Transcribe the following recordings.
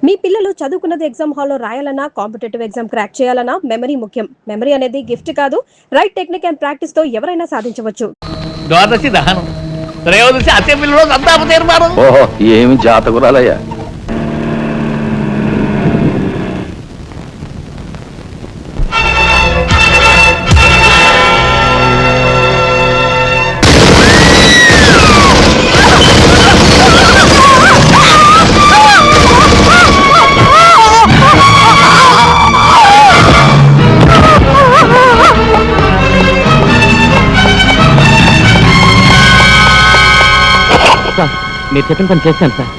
మీ పిల్లలు చదువుకున్నది ఎగ్జామ్ హాల్లో రాయాలన్నా, కాంపిటేటివ్ ఎగ్జామ్ క్రాక్ చేయాలన్నా మెమరీ ముఖ్యం. మెమరీ అనేది గిఫ్ట్ కాదు, రైట్ టెక్నిక్ అండ్ ప్రాక్టీస్ తో ఎవరైనా సాధించవచ్చు. ద్వాదశి దహనం, త్రయోదశి అసెంబ్లీలో సంతాప తీర్మానం. ఓహో, ఏమి జాతకురాలయ్యా. మీరు చెప్పిన పని చేస్తాను సార్.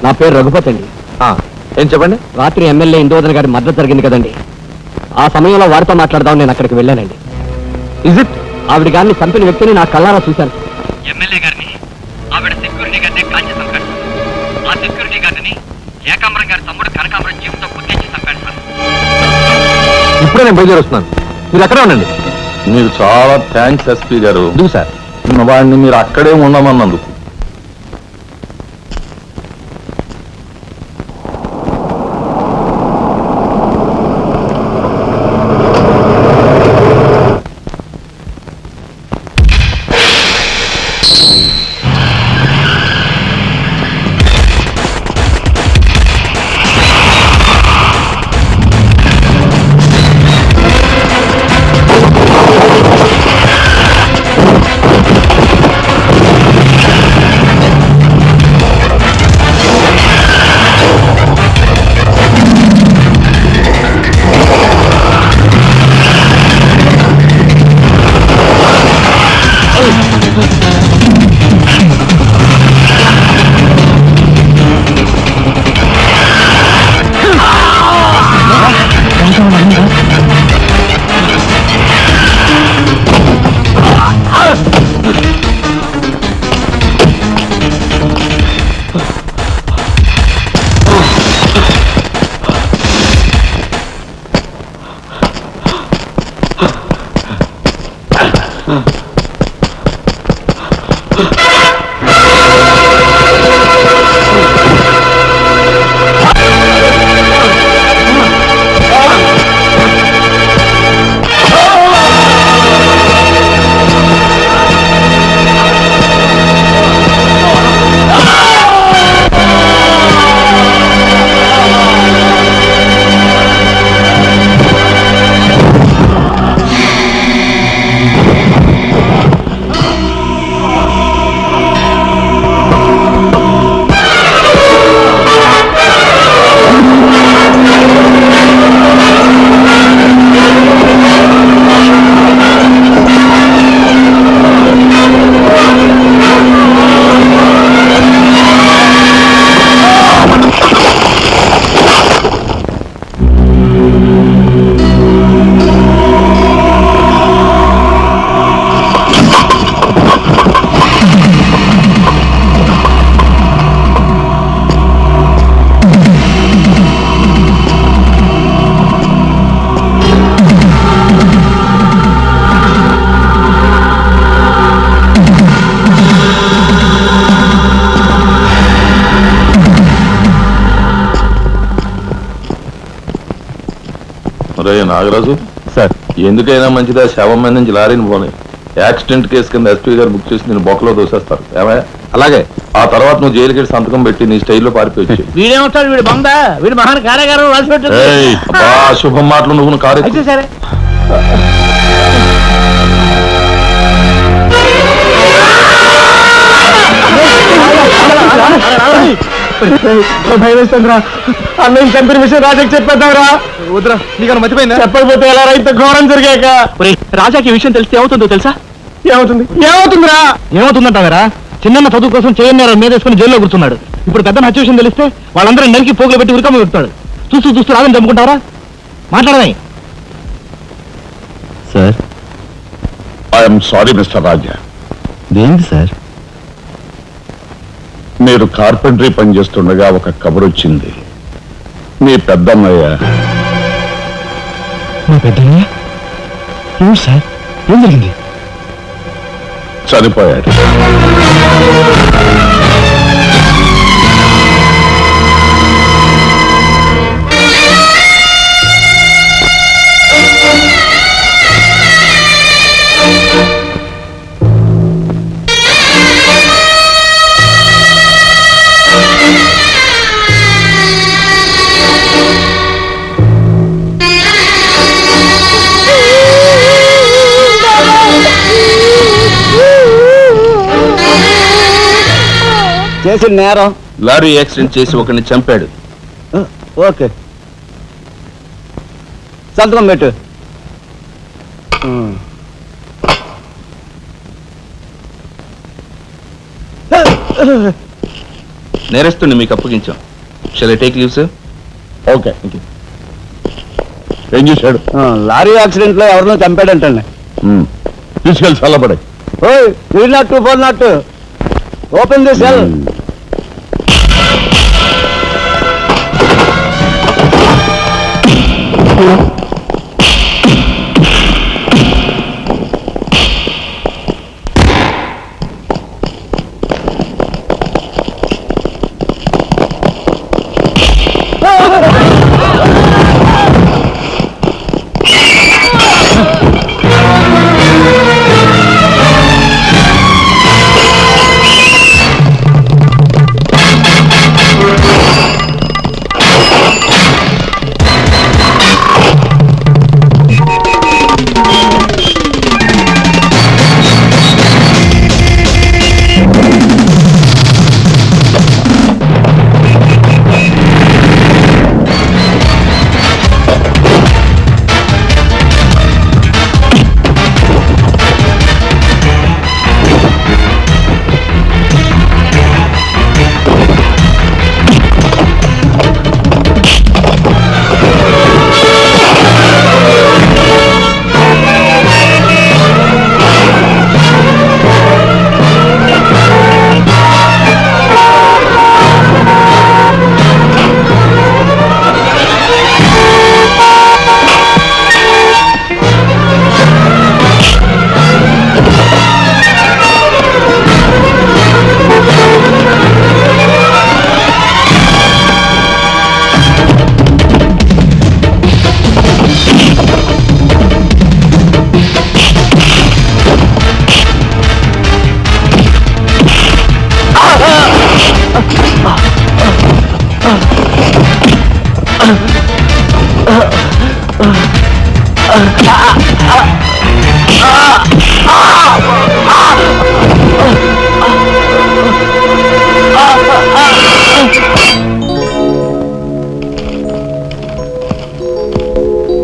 నా పేరు రఘుపతి అండి. ఏం చెప్పండి. రాత్రి ఎమ్మెల్యే ఇందోదన్ గారి మద్దతు జరిగింది కదండి, ఆ సమయంలో వారితో మాట్లాడదాం నేను అక్కడికి వెళ్ళానండి. Is it? ఆవిడ గారిని చంపిన వ్యక్తిని నా కళ్ళారా చూశాను. ఎమ్మెల్యే గారిని ఆవిడ సెక్యూరిటీ గారిని కాల్చి చంపాడు. ఆ సెక్యూరిటీ గారిని ఏకాంబరం గారి తమ్ముడు కనకాంబరం జీవితంతో గుర్తించి చంపాడు సార్. ఇప్పుడే నేను బయలుదేరి వస్తున్నాను, మీరు అక్కడే ఉండండి. మీరు చాలా థ్యాంక్స్ ఎస్పీ గారు. ఎందుకు సార్? వాడిని మీరు అక్కడే ఉండమన్నందుకు. నాగరాజు సార్, ఎందుకైనా మంచిదా శవం మీద నుంచి లారీని పోనీ. యాక్సిడెంట్ కేసు కింద ఎస్పీ గారు బుక్ చేసి నేను బొక్కలో దోసేస్తారు. ఏమయ్యా? అలాగే ఆ తర్వాత నువ్వు జైలుకి వెళ్ళి సంతకం పెట్టి నీ స్టైల్లో పారిపోయి. వీడేమవుతాడు? వీడు బొంద, వీడు మహాన్ కార్యగారు రాసి పెట్టాడు. శుభం మాటలు నువ్వు కారు. అయితే సరే. భయవేస్తుందిరా. అన్నయ్య చంపిన విషయం రాజాకి చెప్పేద్దాంరా. వద్దురా, నీకన్నా మర్చిపోయిందా? చెప్పకపోతే ఎలా రైతు ఘోరం జరిగాక. రాజాకి ఈ విషయం తెలిస్తే ఏమవుతుందో తెలుసా? ఏమవుతుందిరా? ఏమవుతుందంటావరా? చిన్న చదువు కోసం చేయన్నారు మీదేసుకుని జైల్లో కూర్చున్నాడు. ఇప్పుడు పెద్ద హత్య విషయం తెలిస్తే వాళ్ళందరూ నరికి పోగులు పెట్టి ఉరికమ్మ పెడతాడు. చూస్తూ రాదని చంపుకుంటారా? మాట్లాడదాం sir. I'm sorry mister Raja. దేంటి సార్? మీరు కార్పెంటరీ పని చేస్తుండగా ఒక కబురు వచ్చింది. మీ పెద్దన్నయ్య మా పెద్దయ్య ఏం సార్? ఏం జరిగింది? చనిపోయాడు. చేసిన నేరం. లారీ యాక్సిడెంట్ చేసి ఒకరిని చంపాడు. ఓకే, సంతకం పెట్టు. నేరస్తుని మీకు అప్పగించాం. Shall I take leave sir? Okay. ఏం చేశాడు? లారీ యాక్సిడెంట్ లో ఎవరినో చంపాడంటండి. తీసుకెళ్ళి చల్లబడే. ఓయ్, 302, 402, open the cell.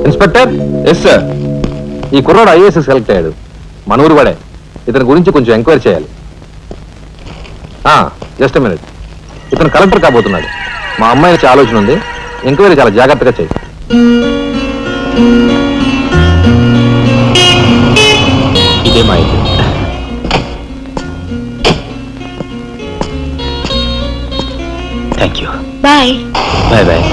Inspector. Yes sir. ఈ కుర్రాడు ఐఏఎస్ సెలెక్ట్ అయ్యాడు. మన ఊరు వాడే. ఇతని గురించి కొంచెం ఎంక్వైరీ చేయాలి. Just minute. ఇతను కలెక్టర్ కాబోతున్నాడు. మా అమ్మాయి నుంచి ఆలోచన ఉంది. ఎంక్వైరీ చాలా జాగ్రత్తగా చేయి. ఇదే మా ఇంటి. Thank you. Bye. Bye bye.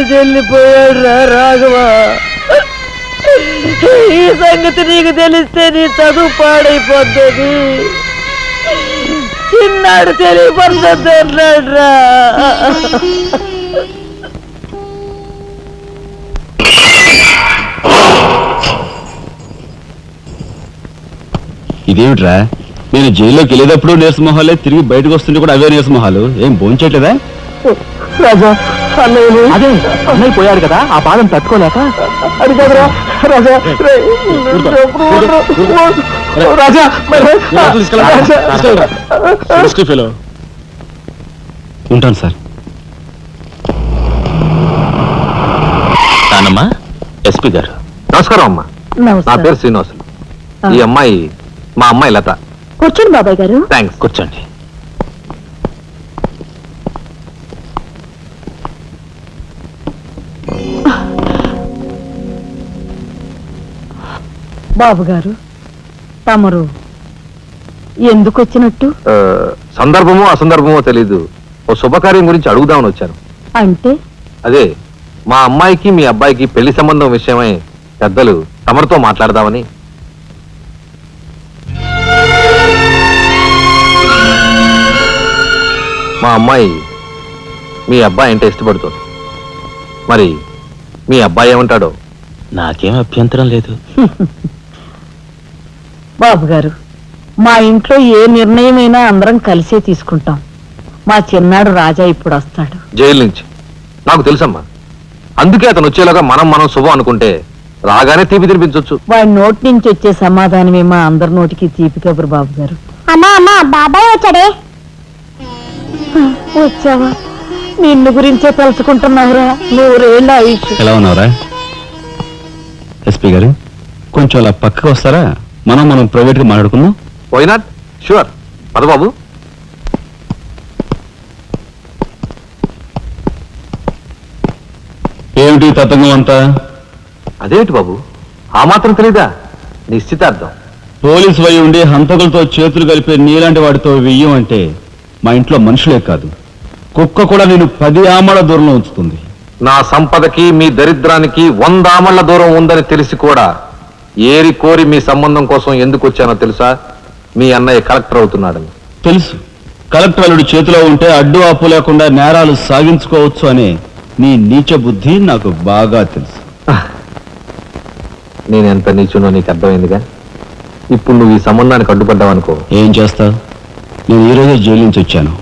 చెల్లిపోయాడు రా రాఘవ. ఈ సంగతి నీకు తెలిస్తే నీ చదువు పాడైపోతుంది. చిన్నాడు తెలియపడుతుంది అన్నాడురా. ఇదేమిట్రా, నేను జైల్లోకి వెళ్ళేటప్పుడు నీరసమొహాలే, తిరిగి బయటకు వస్తుంటే కూడా అవే నీరసమొహాలు. ఏం భోంచేయట్లేదా? రాజా అన్నయ్య, అదే అన్నయ్య పోయాడు కదా, ఆ బాధం తట్టుకోలేక. అది కాదురా రాజా, రాజా ఉంటాను సార్. నానమ్మా, ఎస్పీ గారు నమస్కారం అమ్మా. నా పేరు శ్రీనివాసులు. ఈ అమ్మాయి మా అమ్మాయి లత. కూర్చోండి బాబాయ్ గారు. థ్యాంక్స్, కూర్చోండి. బాబు గారు, తమరు ఎందుకు వచ్చినట్టు? సందర్భమో అసందర్భమో తెలీదు, ఓ శుభకార్యం గురించి అడుగుదామని వచ్చాను. అంటే అదే మా అమ్మాయికి మీ అబ్బాయికి పెళ్లి సంబంధం విషయమై పెద్దలు తమరితో మాట్లాడదామని. మా అమ్మాయి మీ అబ్బాయి అంటే ఇష్టపడుతుంది. మరి మీ అబ్బాయి ఏమంటాడో? నాకేం అభ్యంతరం లేదు. బాబు గారు, మా ఇంట్లో ఏ నిర్ణయమైనా అందరం కలిసే తీసుకుంటాం. మా చిన్నాడు రాజా ఇప్పుడు వస్తాడు జైలు నుంచి. నాకు తెలుసమ్మా, అందుకే అతను వచ్చేలాగా మనం శుభం అనుకుంటే రాగానే తీపి తినిపించవచ్చు. వాడి నోటి నుంచి వచ్చే సమాధానమే మా అందరి నోటికి తీపి కబురు. బాబు గారు, అమ్మా అమ్మా బాబాయ్ వచ్చాడే. వచ్చావా? నిన్ను గురించే తలుచుకుంటున్నావురా. 100 ఏళ్ళ ఆయుష్. ఎలా ఉన్నావురా? ఎస్పీ గారు, కొంచెం అలా పక్కకు వస్తారా? మనం ప్రైవేట్గా మాట్లాడుకుందాం. Why not? షూర్, పద బాబు. ఏమిటి తతంగం అంతా? అదేమిటి బాబు, ఆ మాత్రం తెలీదా? నిశ్చితార్థం. పోలీసు వై ఉండి హంతకులతో చేతులు కలిపే నీలాంటి వాడితో వెయ్యం అంటే మా ఇంట్లో మనుషులే కాదు, కుక్క కూడా నేను 10 ఆమళ్ల దూరంలో ఉంచుతుంది. నా సంపదకి మీ దరిద్రానికి 100 ఆమళ్ల దూరం ఉందని తెలిసి కూడా ఏరి కోరి మీ సంబంధం కోసం ఎందుకు వచ్చానో తెలుసా? మీ అన్నయ్య కలెక్టర్ అవుతున్నాడని. తెలుసు. కలెక్టర్ అల్లుడి చేతిలో ఉంటే అడ్డు ఆపు లేకుండా నేరాలు సాగించుకోవచ్చు అనే నీ నీచ బుద్ధి నాకు బాగా తెలుసు. నేను ఎంత నీచునో నీకు అర్థమైందిగా. ఇప్పుడు నువ్వు ఈ సంబంధానికి అడ్డుపడ్డావనుకో, ఏం చేస్తావు? నేను ఈ రోజే జైలు నుంచి వచ్చాను.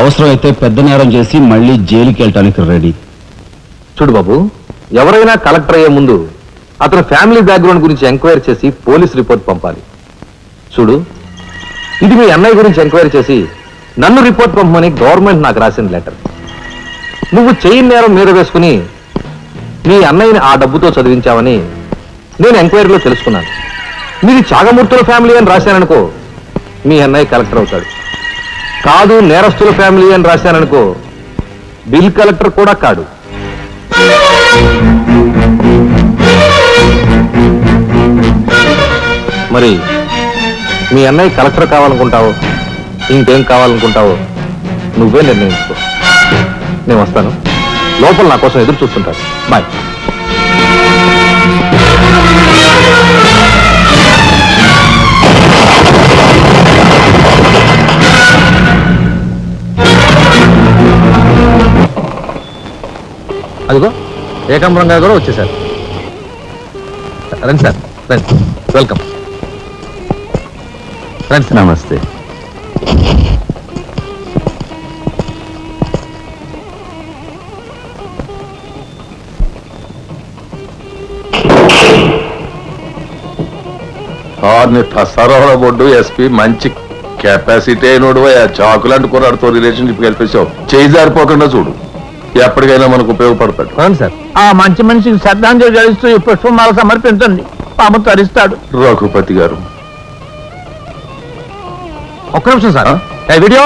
అవసరమైతే పెద్ద నేరం చేసి మళ్ళీ జైలుకి వెళ్ళటానికి రెడీ. చూడు బాబు, ఎవరైనా కలెక్టర్ అయ్యే ముందు అతని ఫ్యామిలీ బ్యాక్గ్రౌండ్ గురించి ఎంక్వైరీ చేసి పోలీస్ రిపోర్ట్ పంపాలి. చూడు, ఇది మీ అన్నయ్య గురించి ఎంక్వైరీ చేసి నన్ను రిపోర్ట్ పంపమని గవర్నమెంట్ నాకు రాసిన లెటర్. నువ్వు చెయ్యి నేరం మీద వేసుకుని మీ అన్నయ్యని ఆ డబ్బుతో చదివించావని నేను ఎంక్వైరీలో తెలుసుకున్నాను. మీది చాగమూర్తుల ఫ్యామిలీ అని రాశాననుకో, మీ అన్నయ్య కలెక్టర్ అవుతాడు. కాదు, నేరస్తుల ఫ్యామిలీ అని రాశాననుకో, బిల్ కలెక్టర్ కూడా కాడు. మరి మీ అన్నయ్య కలెక్టర్ కావాలనుకుంటావో ఇంకేం కావాలనుకుంటావో నువ్వే నిర్ణయించుకో. నేను వస్తాను, లోపల నా కోసం ఎదురు చూస్తుంటాను. బాయ్. అదిగో ఏకాంబరం గారు కూడా వచ్చేసారు. రండి సార్, రండి. వెల్కమ్. రండి సార్. నమస్తే. సరోహర బొడ్డు ఎస్పీ మంచి కెపాసిటీ అయినోడు. చాకులాంటి కుర్రాడితో రిలేషన్షిప్ కలిపేసావు. చేయి జారిపోకుండా చూడు, ఎప్పటికైనా మనకు ఉపయోగపడతాడు. అవును సార్. ఆ మంచి మనిషికి శ్రద్ధాంజలి గడిస్తూ ఈ పుష్పమాల సమర్పించండి, పాము తరిస్తాడు. రఘుపతి గారు, ఒక్క నిమిషం సార్. Video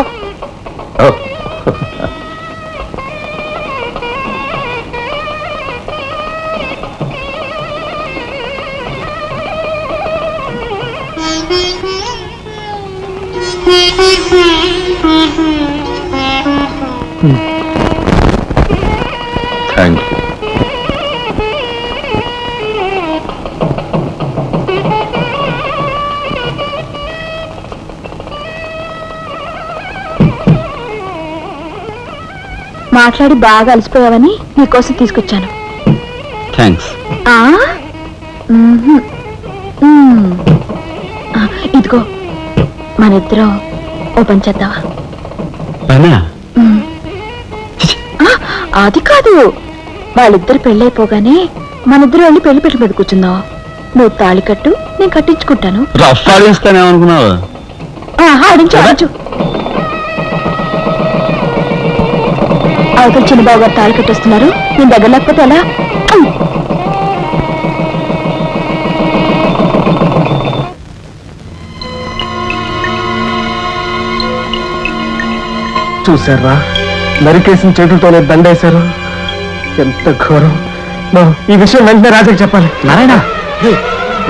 thank you. మాట్లాడి బాగా అలసిపోయావని నీకోసం తీసుకొచ్చాను. థ్యాంక్స్. ఆ? మ్మ్హ్మ్. మ్మ్. ఆ, ఇదిగో మనిద్దరం ఓ పని చేద్దావా? పనా? మ్మ్. ఆ, అది కాదు, వాళ్ళిద్దరు పెళ్ళైపోగానే మనిద్దరు వెళ్ళి పెళ్లి పెట్టి మీద కూర్చుందాం. నువ్వు తాళి కట్టు, నేను కట్టించుకుంటాను. రఫ్ ఆడిస్తానేమనుకున్నావు? ఆడించు ఆడించు. అవతల చిన్నబాబు గారు తాళి కట్టేస్తున్నారు, నేను దగ్గర లేకపోతే ఎలా? చూసారా, నరికేసిన చేతులతోనే దండేశారు. ఎంత ఘోరం. ఈ విషయం వెంటనే రాజాకి చెప్పాలి. నారాయణ,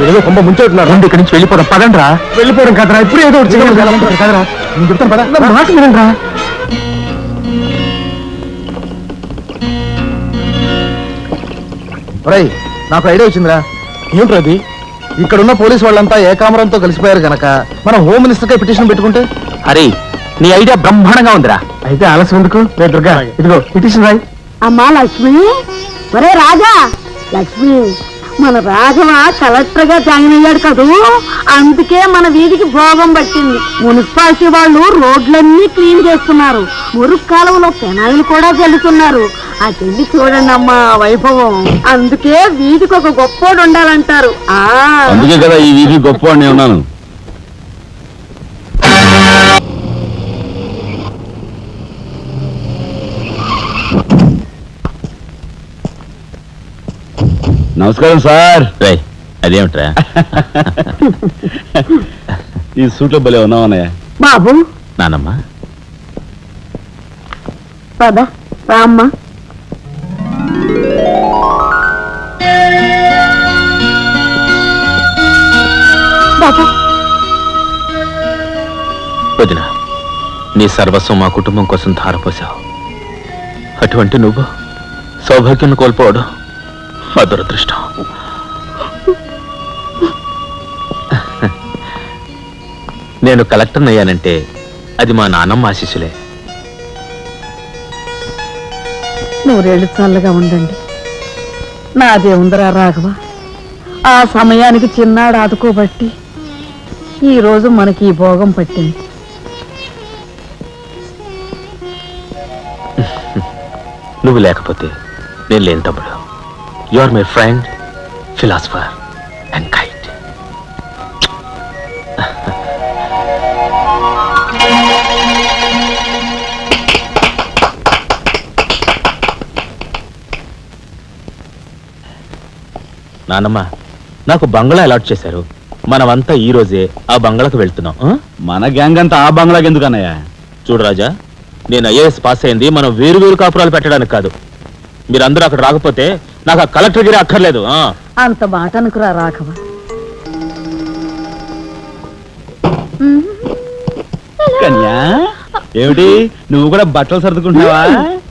ఏదో కొంప ముంచెట్టున్నారు. రెండు ఇక్కడి నుంచి వెళ్ళిపోవడం. పదండ్రా. వెళ్ళిపోవడం కదరా, ఇప్పుడు ఏదో ఒకటి చేయాలి కదరా. నేను చెప్తాను పద. నా మాట వినండిరా. ఒరేయ్, నాకు ఐడియా వచ్చిందిరా. ఏమిట్రా అది? ఇక్కడున్న పోలీసు వాళ్ళంతా ఏకామరంతో కలిసిపోయారు గనక మనం హోమ్ మినిస్టర్ పిటిషన్ పెట్టుకుంటే. అరే, నీ ఐడియా బ్రహ్మాండంగా ఉందిరా. అయితే ఆలస్యం ఎందుకు? రే దుర్గా, ఇదిగో పిటిషన్ రాయి. అమ్మా లక్ష్మి, ఒరే రాజా, లక్ష్మి, మన రాఘవ కలెక్టర్ గా జాయిన్ అయ్యాడు కదూ, అందుకే మన వీధికి భోగం పట్టింది. మున్సిపాలిటీ వాళ్ళు రోడ్లన్నీ క్లీన్ చేస్తున్నారు, మురుగు కాలువలో పెనాయిలు కూడా చల్లుతున్నారు. అటెళ్ళి చూడండి అమ్మా వైభవం. అందుకే వీధికి ఒక గొప్పోడు ఉండాలంటారు. అందుకే కదా ఈ వీధి గొప్పవాడిని ఉన్నాను. నమస్కారం సార్. అదేమిట్రా ఈ సూట్లో భలే ఉన్నావన్నయ్య. బాబు నానమ్మ, పద రామ్మ. బాబు వదిన, నీ సర్వస్వం మా కుటుంబం కోసం ధారపోసావు. అటువంటి నువ్వు సౌభాగ్యం కోల్పోవడం మా దురదృష్టం. నేను కలెక్టర్ అయ్యానంటే అది మా నాన్నమ్మ ఆశీస్సులే. నూరేళ్ళు చల్లగా ఉండండి. నాదే ఉందరా రాఘవ, ఆ సమయానికి చిన్నాడు ఆదుకోబట్టి ఈ రోజు మనకి ఈ భోగం పట్టింది. నువ్వు లేకపోతే నేను లేని తమ్ముడు. You are my friend, philosopher and guide. నానమ్మ, నాకు బంగ్లా అలాట్ చేశారు. మనమంతా ఈ రోజే ఆ బంగ్లాకు వెళ్తున్నాం. మన గ్యాంగ్ అంతా ఆ బంగ్లాకి ఎందుకు అన్నయ్య? చూడు రాజా, నేను ఐఏఎస్ పాస్ అయింది మనం వేరు వేరు కాపురాలు పెట్టడానికి కాదు. మీరందరూ అక్కడ రాకపోతే నాకు ఆ కలెక్టర్ గిరి అక్కర్లేదు. అంత మాట అనుకురా రాఘవ. కన్యా, ఏమిటి నువ్వు కూడా బట్టలు సర్దుకుంటున్నావా?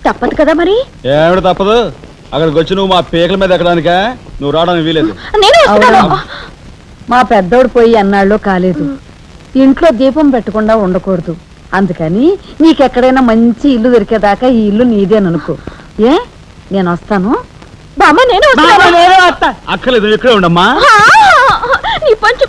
తప్పదు కదా మరి. ఏమిటి తప్పదు? అక్కడికి వచ్చి నువ్వు మా పీకల మీద ఎక్కడానికా? నువ్వు రావడానికి వీలేదు. మా పెద్దోడు పోయి అన్నాళ్ళు కాలేదు. ఇంట్లో దీపం పెట్టకుండా ఉండకూడదు. అందుకని నీకెక్కడైనా మంచి ఇల్లు దొరికేదాకా ఈ ఇల్లు నీదేననుకో. ఏ, నేను వస్తాను. బామ్మ, నేను అక్కర్లేదు, నువ్వు ఇక్కడే ఉండమ్మా. నీ పంచు.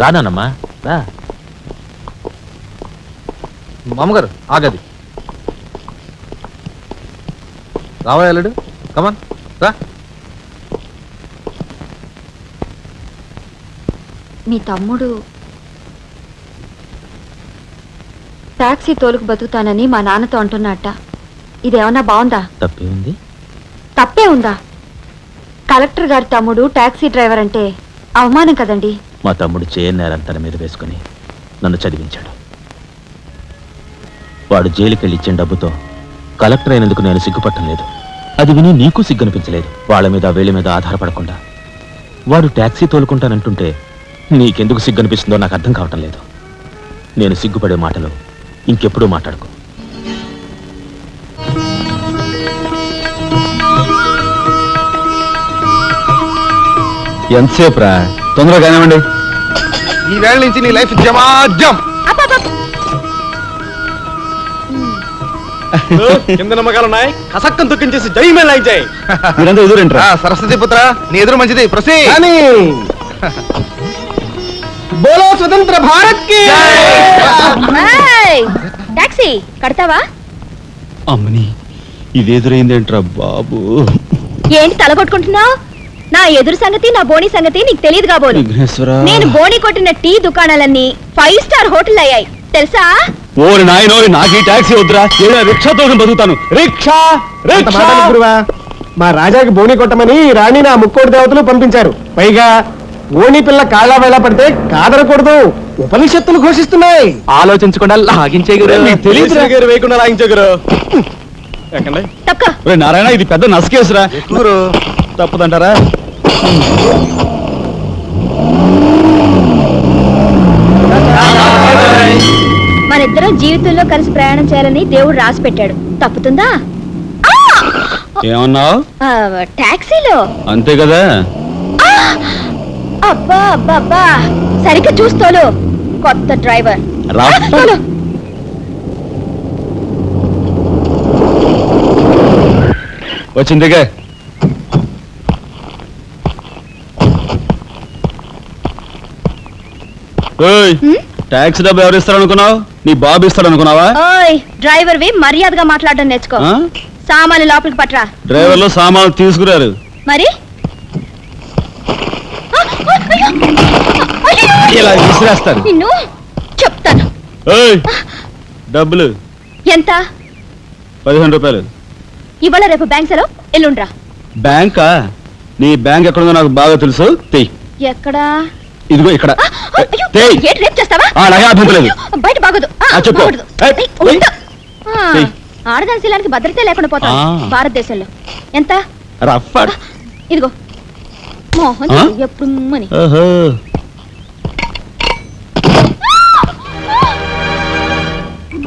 రానానమ్మా, రా. మామగారు ఆగది. రావా ఎల్లుడు, కమాన్ రా. మీ తమ్ముడు టాక్సీ తోలుకు బతుకుతానని మా నాన్నతో అంటున్నట్ట. ఇదేమన్నా బాగుందా? తప్పే ఉంది. తప్పే ఉందా? కలెక్టర్ గారి తమ్ముడు టాక్సీ డ్రైవర్ అంటే అవమానం కదండి. మా తమ్ముడు చేయనేరం తన మీద వేసుకుని నన్ను చదివించాడు. వాడు జైలుకెళ్ళి ఇచ్చిన డబ్బుతో కలెక్టర్ అయినందుకు నేను సిగ్గుపట్టం లేదు. అది విని నీకు సిగ్గనిపించలేదు. వాళ్ళ మీద వీళ్ళ మీద ఆధారపడకుండా వాడు ట్యాక్సీ తోలుకుంటానంటుంటే నీకెందుకు సిగ్గనిపిస్తుందో నాకు అర్థం కావటం లేదు. నేను సిగ్గుపడే మాటలు ఇంకెప్పుడూ మాట్లాడుకో. ఎంతసేపు రా, తొందరగా కానివ్వండి. ఈ వేళ నుంచి నీ లైఫ్ జమాజం. కింద నమ్మకాలు ఉన్నాయి, కసక్కం తొక్కించేసి జై మే లైక్ జై. మీరంతా ఎదురేంట్రా? సరస్వతి పుత్ర, నీ ఎదురు మంచిది. ప్రసీ బోలో స్వతంత్ర భారత్ కి. టాక్సీ కడతావా? అమ్మని, ఇది ఎదురైందేంట్రా బాబు? ఏంటి తల కొట్టుకుంటున్నావు? నా ఎదురు సంగతి, నా బోని సంగతి నీకు తెలియదు కాబోలు. విఘ్నేశ్వరా, నేను బోని కొట్టిన టీ దుకాణాలన్నీ 5 స్టార్ హోటల్ అయ్యాయి తెలుసా? ఓరి నాయనోరి, నాకు ఈ టాక్సీ వద్దురా. ఏదైనా రిక్షాతో బతుకుతాను. Rickshaw rickshaw. మా రాజాకి బోని కొట్టమని రాణి నా ముక్కోటి దేవతలు పంపించారు. పైగా ఓణి పిల్ల కాళ్ళ వేళ పడితే కాదనకూడదు, ఉపనిషత్తులు ఘోషిస్తున్నాయి. ఆలోచించకుండా లాగించే తెలియదు వేయకుండా లాగించగురు. తక్క ఒరే నారాయణ, ఇది పెద్ద నసకేసురా. తప్పదంటారా? మనిద్దరం జీవితంలో కలిసి ప్రయాణం చేయాలని దేవుడు రాసి పెట్టాడు. తప్పుతుందా? ఏమన్నావు? టాక్సీలో అంతే కదా. అబ్బా అబ్బా అబ్బా, సరిగ్గా చూస్తోలు. కొత్త డ్రైవర్ రా. తోలు. వచ్చిందిగా. ట్యాక్సీ డబ్బు ఎవరు ఇస్తారనుకున్నావు? నీ బాబు ఇస్తాడనుకున్నావా? ఓయ్ డ్రైవర్ వి మర్యాదగా మాట్లాడడం నేర్చుకో. ఆ? సామాన్లు లోపలికి పట్రా. డ్రైవర్లు సామాన్లు తీసుకురారు. మరి ఇలా విసిరేస్తారు. నిన్ను చెప్తాను. ఏయ్, డబ్బులు ఎంత? 15 రూపాయలు. ఇవాళ రేపు బ్యాంక్ సెలవు, ఎల్లుండ్రా. బ్యాంకా? నీ బ్యాంక్ ఎక్కడుందో నాకు బాగా తెలుసు. తెయ్. ఎక్కడా? ఇదిగో ఇక్కడ. అయ్యో, తెయ్. ఏంటి రేపు చేస్తావా? అలాగే అభ్యంతరం లేదు. బయట బాగోదు. చెప్పు. బాగోదు. ఏయ్, ఏయ్, ఏయ్. ఉండు. ఏయ్. ఆడదాని శీలానికి భద్రత లేకుండా పోతాం భారతదేశంలో. ఎంత? రఫ్. ఇదిగో మోహన్ ఎప్పుడు మని. ఓహో.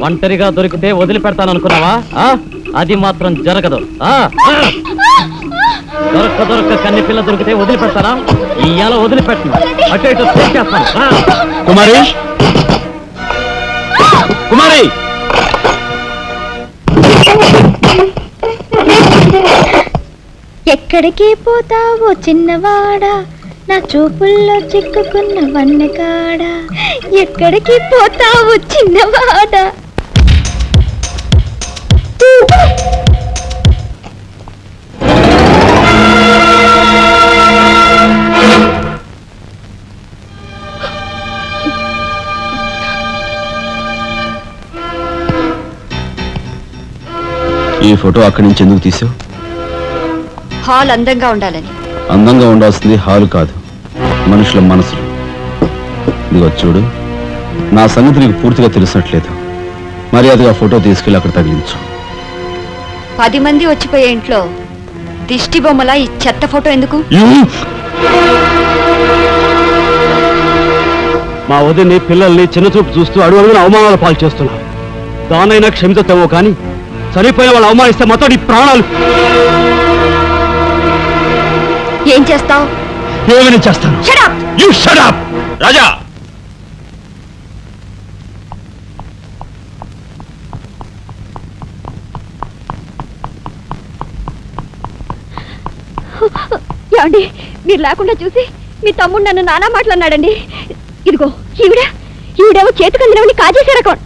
ఒంటరిగా దొరికితే వదిలిపెడతాననుకున్నావా? అది మాత్రం జరగదు. దొరక్క కన్ని పిల్ల దొరికితే వదిలిపెడతానా? ఇయ్యాల వదిలిపెట్టను, అటు ఇటు చేస్తాను. కుమారి, కుమారి, ఎక్కడికి పోతావో చిన్నవాడా, నా చూపుల్లో చిక్కుకున్న వన్నెకాడా. ఎక్కడికి పోతావో చిన్నవాడా. ఈ ఫోటో అక్కడి నుంచి ఎందుకు తీసావు? హాల్ అందంగా ఉండాలని. అందంగా ఉండాల్సింది హాలు కాదు, మనుషుల మనసులు. ఇదిగో చూడు, నా సంగతి నీకు పూర్తిగా తెలిసినట్లేదు. మర్యాదగా ఫోటో తీసుకెళ్ళి అక్కడ తగిలించు. 10 మంది వచ్చిపోయే ఇంట్లో దిష్టి బొమ్మల ఈ చెత్త ఫోటో ఎందుకు? మా వదిని పిల్లల్ని చిన్నచూపు చూస్తూ అడుగున అవమానాలు పాలు చేస్తున్నా. దానైనా క్షమితేమో కానీ చనిపోయిన వాళ్ళు అవమానిస్తే మొత్తం నీ ప్రాణాలు. ఏం చేస్తావు? ఏమైనా చేస్తాను. You shut up! రాజా, ఏమండి, మీరు లేకుండా చూసి మీ తమ్ముడు నన్ను నానా మాట్లాడినాడండి. ఇదిగో ఈవిడేమో చేతికందినవని కాజేసే రకం.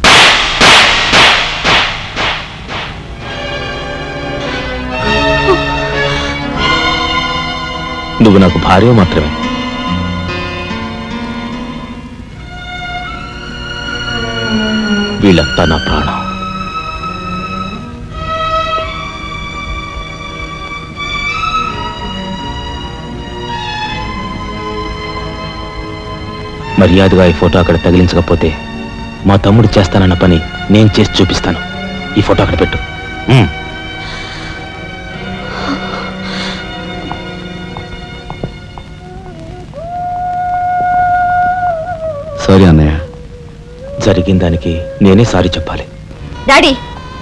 నువ్వు నాకు భార్య మాత్రమే. వీళ్ళంతా నా ప్రాణం. మర్యాదగా ఈ ఫోటో అక్కడ తగిలించకపోతే మా తమ్ముడు చేస్తానన్న పని నేను చేసి చూపిస్తాను. ఈ ఫోటో అక్కడ పెట్టు. సారీ అన్నయ్య. జరిగిన దానికి నేనే సారీ చెప్పాలి. డాడీ,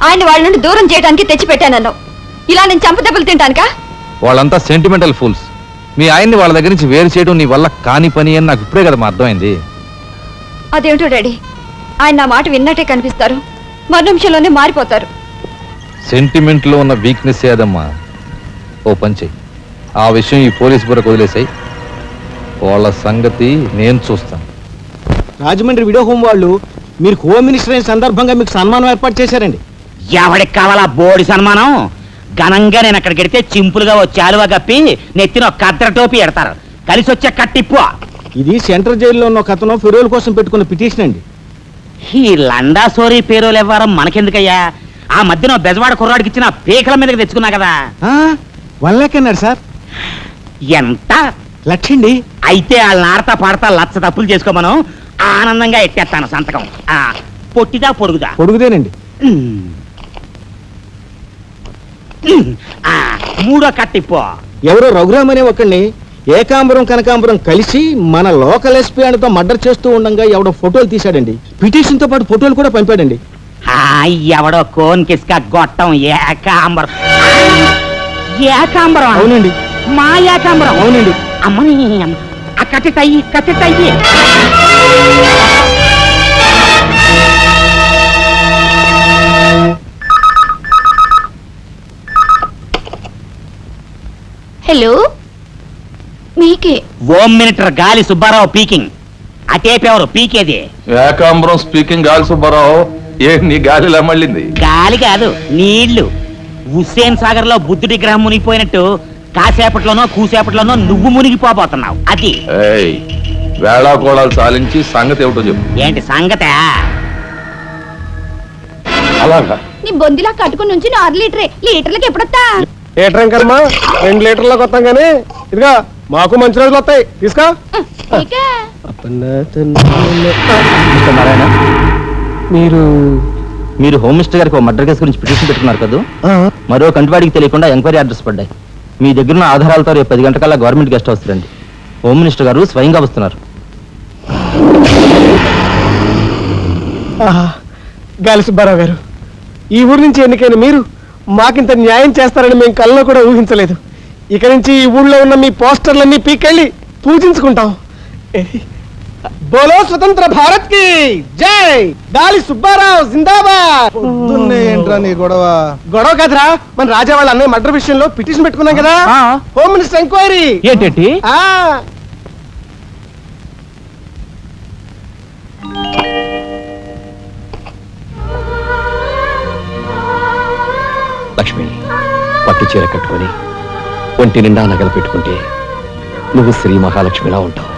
ఆయన వాళ్ళ నుండి దూరం చేయడానికి తెచ్చిపెట్టానన్నావు. ఇలా నేను చంపదెబ్బలు తింటానుకా? వాళ్ళంతా సెంటిమెంటల్ ఫూల్స్. మీ ఆయన్ని వాళ్ళ దగ్గర నుంచి వేరు చేయడం నీ వల్ల కాని పని అని నాకు ఇప్పుడే కదా అర్థమైంది. అదేమిటో డాడీ, ఆయన నా మాట విన్నట్టే కనిపిస్తారు, మరు నిమిషంలోనే మారిపోతారు. సెంటిమెంట్లో ఉన్న వీక్నెస్ ఏదమ్మా. ఓ పని చెయ్యి, ఆ విషయం ఈ పోలీస్ బుర్రకు వదిలేసాయి. వాళ్ళ సంగతి నేను చూస్తాను. రాజమండ్రి వీడియో హోమ్ వాళ్ళు మీరు హోమ్ మినిస్టర్ అయిన సందర్భంగా మీకు సన్మానం ఏర్పాటు చేశారండి. ఎవడికి కావాలా బోడి సన్మానం? ఘనంగా నేను అక్కడికి వెడితే చింపులుగా వచ్చి ఆలువ కప్పి నెత్తిన ఒక కద్దర టోపీ ఎడతారు. కలిసి వచ్చే కట్టిప్పు. ఇది సెంట్రల్ జైల్లో ఉన్న ఒక అతను ఫిరోల్ కోసం పెట్టుకున్న పిటిషన్ అండి. ఈ లండా సోరీ పేరోలు ఇవ్వడం మనకెందుకయ్యా? ఆ మధ్యన బెజవాడ కుర్రాడికి ఇచ్చిన పీకల మీదకి తెచ్చుకున్నా కదా. 1 lakh అన్నాడు సార్. ఎంత? 1,00,000 అండి. అయితే వాళ్ళ ఆడతా పాడతా లచ్చ తప్పులు చేసుకోమను, ఆనందంగా ఎట్టేస్తాను సంతకం. పొట్టిదా పొడుగుదా? పొడుగుదేనండి. మూడో కట్టిప్పు. ఎవరో రఘురామ్ అనే ఒకడిని ఏకాంబరం కనకాంబరం కలిసి మన లోకల్ ఎస్పీ ఆయనతో మర్డర్ చేస్తూ ఉండగా ఎవడో ఫోటోలు తీశాడండి. పిటిషన్ తో పాటు ఫోటోలు కూడా పంపాడండి. ఎవడో కోన్ కిస్క గొట్టం ఏకాంబరం. ఏకాంబరం? అవునండి. మా ఏకాంబరం? అవునండి. అమ్మని ఆ కట్టెట్టయ్యి కట్టెట్టయ్యి. హలో, మీకే. హోమ్ మినిస్టర్ గాలి సుబ్బారావు పీకింగ్. అటేపెవరు పీకేది? ఏకాంబరం స్పీకింగ్. గాలి సుబ్బారావు, ఏ నీ గాలిలా మళ్ళింది? గాలి కాదు, నీళ్లు. హుస్సేన్ సాగర్ లో బుద్ధుడి గ్రహం మునిగిపోయినట్టు కాసేపట్లోనో కూసేపట్లోనో నువ్వు మునిగిపోబోతున్నావు. అది వేళాకోళాలు సాలించి సంగతి ఏమిటో చెప్పు. ఏంటి సంగతే? అలాగా నీ బొందిలా కట్టుకుని నుంచి 6 లీటర్లకి ఎప్పుడొస్తా? లీటర్ ఇంకమ్మా 2 లీటర్లకు వస్తాం కానీ ఇదిగా మాకు మంచి రోజులు వస్తాయి. తీసుకో. నారాయణ, మీరు మీరు హోమ్ మినిస్టర్ గారికి మర్డర్ కేసు గురించి పిటిషన్ పెట్టుకున్నారు కదా. మరో కంటివాడికి తెలియకుండా ఎంక్వైరీ అడ్రస్ పడ్డాయి. మీ దగ్గర ఉన్న ఆధారాలతో రేపు 10 గంటకల్లా గవర్నమెంట్ గెస్ట్ హౌస్ రండి. హోమ్ మినిస్టర్ గారు స్వయంగా వస్తున్నారు. గాలి సుబ్బారావు గారు, ఈ ఊరు నుంచి ఎన్నికైన మీరు మాకింత న్యాయం చేస్తారని మేము కల్లో కూడా ఊహించలేదు. ఇక నుంచి ఈ ఊళ్ళో ఉన్న మీ పోస్టర్లన్నీ పీకెళ్ళి పూజించుకుంటాం. బోలో స్వతంత్ర భారత్ కి జై. గాలి సుబ్బారావు జిందాబాద్. ఏంట్రా నీ గొడవ? గొడవ కదరా, మన రాజా వాళ్ళ అన్నయ్య మర్డర్ విషయంలో పిటిషన్ పెట్టుకున్నాం కదా. Home minister enquiry. ఏంటంటే లక్ష్మి, పట్టు చీర కట్టుకొని ఒంటి నిండా నగలు పెట్టుకుంటే నువ్వు శ్రీ మహాలక్ష్మిలా ఉంటావు.